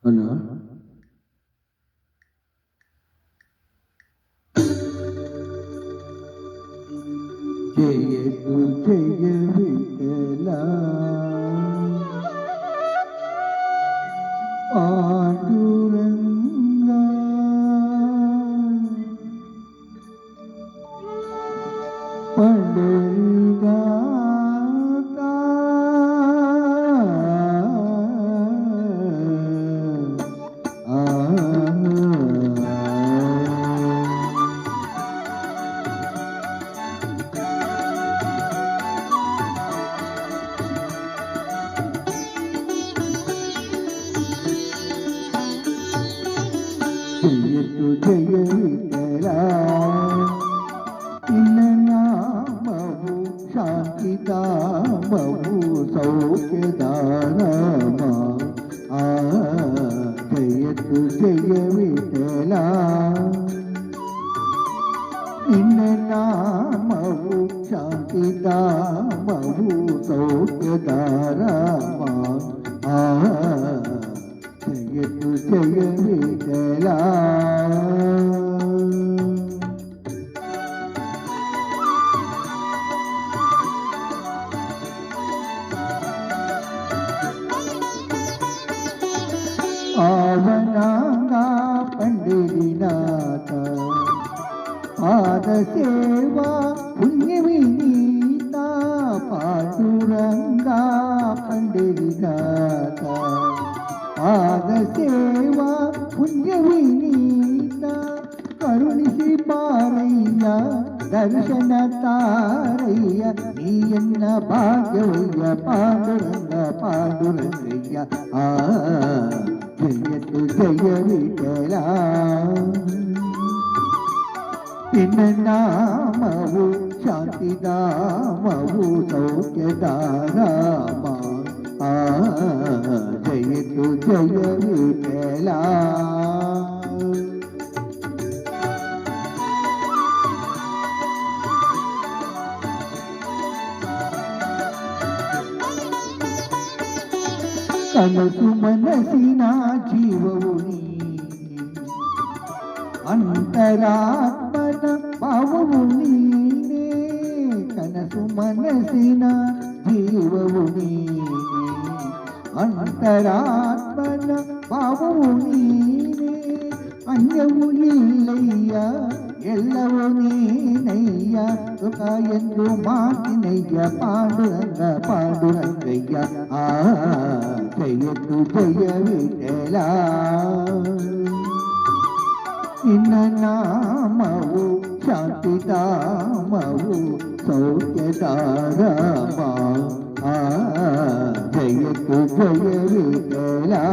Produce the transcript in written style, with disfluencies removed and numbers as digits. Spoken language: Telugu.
హలో జయతు జయ విఠలా పాండురంగా పండురిదాతా జయతు జయ విఠలా నామము శాంతిదామము సౌఖ్యదానమా జయతు జయ విఠలా నామము శాంతిదామము సౌఖ్యదానమా జయతు జయ విఠలా ఆవనంగా పండిరినాథ పాదసేవా పుణ్యవినీత పాండురంగా పండిరినాథ పాదసేవా పుణ్యవినీత కరుణిసి పారయ్య దర్శన తారయ్య నీయన్న భాగ్యవయ్య పాండురంగ పాండురంగయ్య జయతు జయ విఠలా నామవు శాంతిదామవు సౌఖ్యదానమా జయతు జయ విఠలా కనసు మనసిన జీవవు అంతరాత్మన భావము నీనే కనసు మనసిన జీవవు అంతరాత్మన భావము నీనే అన్యవు ఇల్లయ్యా ఎల్లవో నీనయ్యా ఒక ఎందు మాటినయ్య పాండురంగ పాండురంగయ్య జయతు జయ విఠలా నామవు శాంతిదామవు సౌఖ్యదారమా జయతు జయ విఠలా